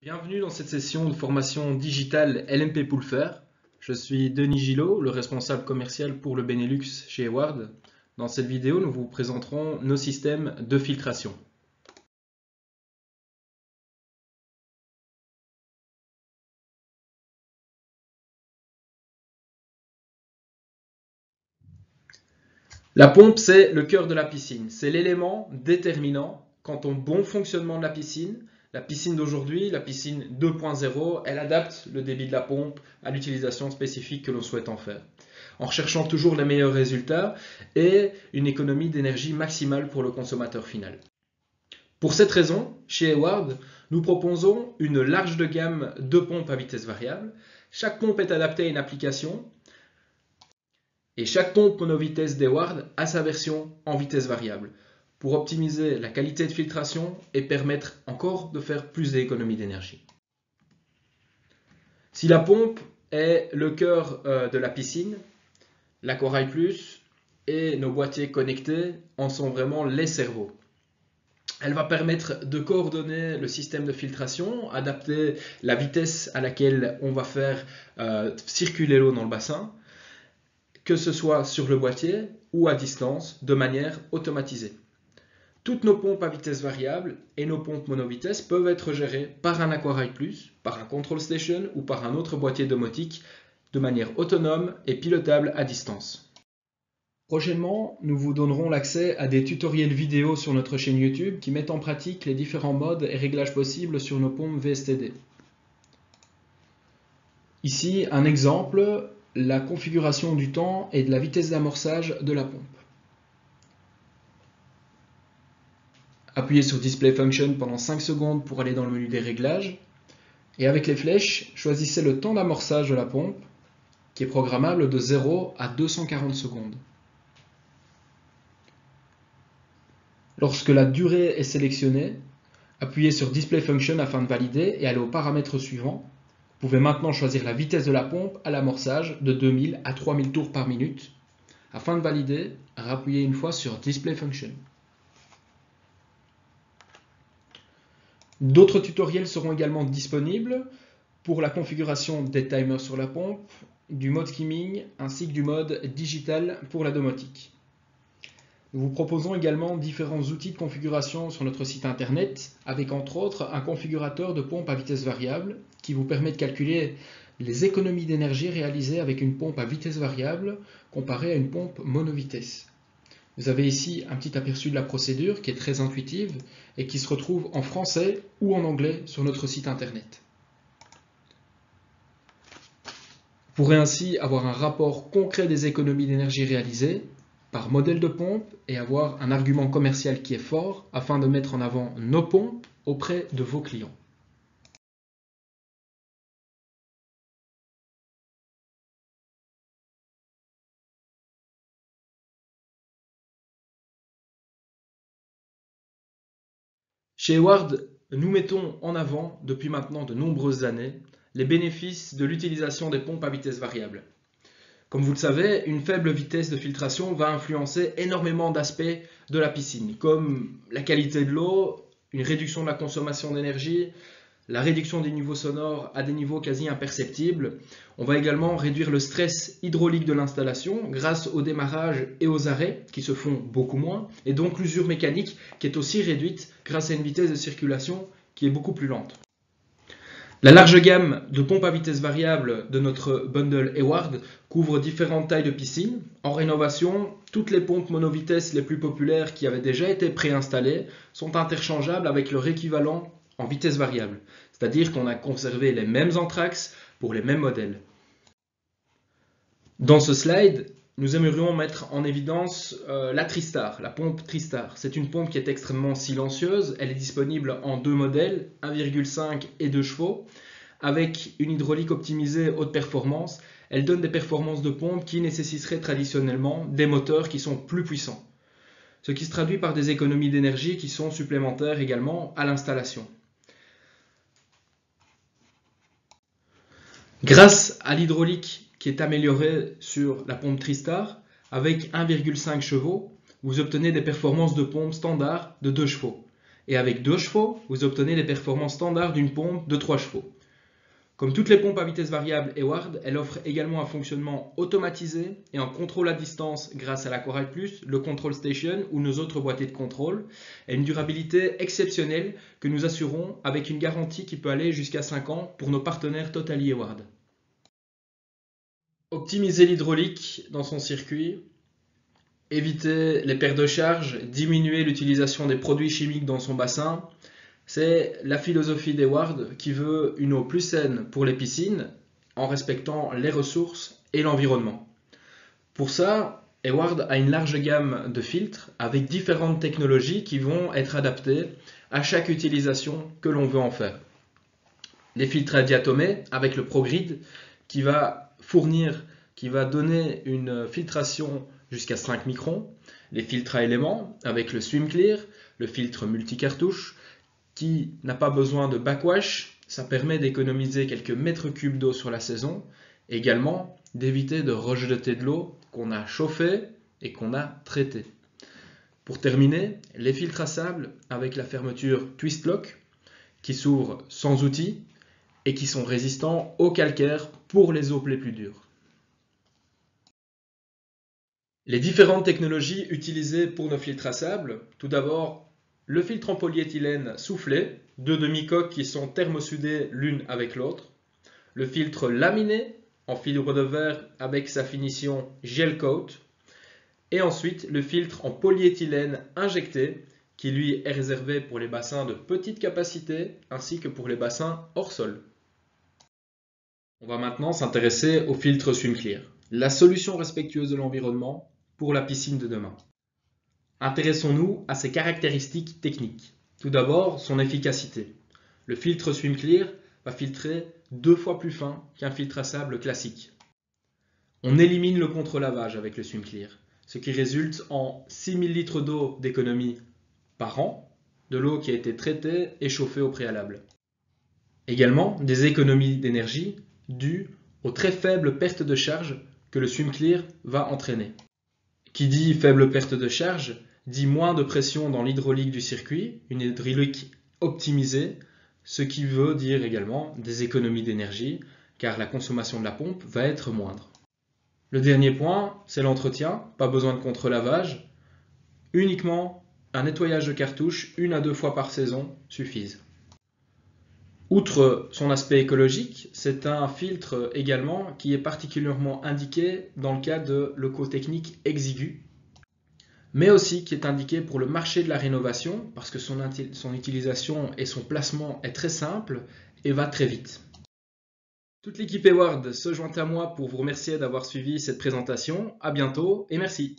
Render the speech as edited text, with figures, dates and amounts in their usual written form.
Bienvenue dans cette session de formation digitale LMP Pulfer. Je suis Denis Gillot, le responsable commercial pour le Benelux chez Eward. Dans cette vidéo, nous vous présenterons nos systèmes de filtration. La pompe, c'est le cœur de la piscine. C'est l'élément déterminant quant au bon fonctionnement de la piscine. La piscine d'aujourd'hui, la piscine 2.0, elle adapte le débit de la pompe à l'utilisation spécifique que l'on souhaite en faire, en recherchant toujours les meilleurs résultats et une économie d'énergie maximale pour le consommateur final. Pour cette raison, chez Eward, nous proposons une large de gamme de pompes à vitesse variable. Chaque pompe est adaptée à une application et chaque pompe monovitesse d'Eward a sa version en vitesse variable pour optimiser la qualité de filtration et permettre encore de faire plus d'économies d'énergie. Si la pompe est le cœur de la piscine, la Corail Plus et nos boîtiers connectés en sont vraiment les cerveaux. Elle va permettre de coordonner le système de filtration, adapter la vitesse à laquelle on va faire circuler l'eau dans le bassin, que ce soit sur le boîtier ou à distance, de manière automatisée. Toutes nos pompes à vitesse variable et nos pompes monovitesse peuvent être gérées par un Aquarite Plus, par un Control Station ou par un autre boîtier domotique de manière autonome et pilotable à distance. Prochainement, nous vous donnerons l'accès à des tutoriels vidéo sur notre chaîne YouTube qui mettent en pratique les différents modes et réglages possibles sur nos pompes VSTD. Ici, un exemple, la configuration du temps et de la vitesse d'amorçage de la pompe. Appuyez sur Display Function pendant 5 secondes pour aller dans le menu des réglages. Et avec les flèches, choisissez le temps d'amorçage de la pompe, qui est programmable de 0 à 240 secondes. Lorsque la durée est sélectionnée, appuyez sur Display Function afin de valider et aller au paramètre suivant. Vous pouvez maintenant choisir la vitesse de la pompe à l'amorçage de 2000 à 3000 tours par minute. Afin de valider, appuyez une fois sur Display Function. D'autres tutoriels seront également disponibles pour la configuration des timers sur la pompe, du mode skimming ainsi que du mode digital pour la domotique. Nous vous proposons également différents outils de configuration sur notre site internet avec entre autres un configurateur de pompe à vitesse variable qui vous permet de calculer les économies d'énergie réalisées avec une pompe à vitesse variable comparée à une pompe monovitesse. Vous avez ici un petit aperçu de la procédure qui est très intuitive et qui se retrouve en français ou en anglais sur notre site internet. Vous pourrez ainsi avoir un rapport concret des économies d'énergie réalisées par modèle de pompe et avoir un argument commercial qui est fort afin de mettre en avant nos pompes auprès de vos clients. Chez Eward, nous mettons en avant depuis maintenant de nombreuses années les bénéfices de l'utilisation des pompes à vitesse variable. Comme vous le savez, une faible vitesse de filtration va influencer énormément d'aspects de la piscine, comme la qualité de l'eau, une réduction de la consommation d'énergie, la réduction des niveaux sonores à des niveaux quasi imperceptibles. On va également réduire le stress hydraulique de l'installation grâce au démarrage et aux arrêts qui se font beaucoup moins, et donc l'usure mécanique qui est aussi réduite grâce à une vitesse de circulation qui est beaucoup plus lente. La large gamme de pompes à vitesse variable de notre bundle Eward couvre différentes tailles de piscine. En rénovation, toutes les pompes monovitesse les plus populaires qui avaient déjà été préinstallées sont interchangeables avec leur équivalent en vitesse variable, c'est-à-dire qu'on a conservé les mêmes entraxes pour les mêmes modèles. Dans ce slide, nous aimerions mettre en évidence la Tristar, la pompe Tristar. C'est une pompe qui est extrêmement silencieuse, elle est disponible en deux modèles, 1,5 et 2 chevaux, avec une hydraulique optimisée haute performance. Elle donne des performances de pompe qui nécessiteraient traditionnellement des moteurs qui sont plus puissants, ce qui se traduit par des économies d'énergie qui sont supplémentaires également à l'installation. Grâce à l'hydraulique qui est améliorée sur la pompe Tristar, avec 1,5 chevaux, vous obtenez des performances de pompe standard de 2 chevaux. et avec 2 chevaux, vous obtenez les performances standards d'une pompe de 3 chevaux. Comme toutes les pompes à vitesse variable Eward, elle offre également un fonctionnement automatisé et un contrôle à distance grâce à l'Aquarite Plus, le Control Station ou nos autres boîtiers de contrôle, et une durabilité exceptionnelle que nous assurons avec une garantie qui peut aller jusqu'à 5 ans pour nos partenaires Totally Eward. Optimiser l'hydraulique dans son circuit, éviter les pertes de charge, diminuer l'utilisation des produits chimiques dans son bassin, c'est la philosophie d'Eward qui veut une eau plus saine pour les piscines en respectant les ressources et l'environnement. Pour ça, Eward a une large gamme de filtres avec différentes technologies qui vont être adaptées à chaque utilisation que l'on veut en faire. Les filtres à diatomée avec le ProGrid qui va donner une filtration jusqu'à 5 microns, les filtres à éléments avec le SwimClear, le filtre multicartouche qui n'a pas besoin de backwash, ça permet d'économiser quelques mètres cubes d'eau sur la saison, et également d'éviter de rejeter de l'eau qu'on a chauffée et qu'on a traitée. Pour terminer, les filtres à sable avec la fermeture Twist Lock qui s'ouvrent sans outil et qui sont résistants au calcaire pour les eaux les plus dures. Les différentes technologies utilisées pour nos filtres à sable, tout d'abord le filtre en polyéthylène soufflé, 2 demi-coques qui sont thermosudées l'une avec l'autre, le filtre laminé en fibre de verre avec sa finition gel coat, et ensuite le filtre en polyéthylène injecté qui lui est réservé pour les bassins de petite capacité ainsi que pour les bassins hors sol. On va maintenant s'intéresser au filtre SwimClear, la solution respectueuse de l'environnement pour la piscine de demain. Intéressons-nous à ses caractéristiques techniques. Tout d'abord, son efficacité. Le filtre SwimClear va filtrer 2 fois plus fin qu'un filtre à sable classique. On élimine le contre-lavage avec le SwimClear, ce qui résulte en 6000 litres d'eau d'économie par an, de l'eau qui a été traitée et chauffée au préalable. Également, des économies d'énergie dues aux très faibles pertes de charge que le SwimClear va entraîner. Qui dit faible perte de charge, dit moins de pression dans l'hydraulique du circuit, une hydraulique optimisée, ce qui veut dire également des économies d'énergie, car la consommation de la pompe va être moindre. Le dernier point, c'est l'entretien, pas besoin de contre-lavage, uniquement un nettoyage de cartouche 1 à 2 fois par saison suffisent. Outre son aspect écologique, c'est un filtre également qui est particulièrement indiqué dans le cas de locaux techniques exigus, mais aussi qui est indiqué pour le marché de la rénovation parce que son utilisation et son placement est très simple et va très vite. Toute l'équipe Eward se joint à moi pour vous remercier d'avoir suivi cette présentation. À bientôt et merci.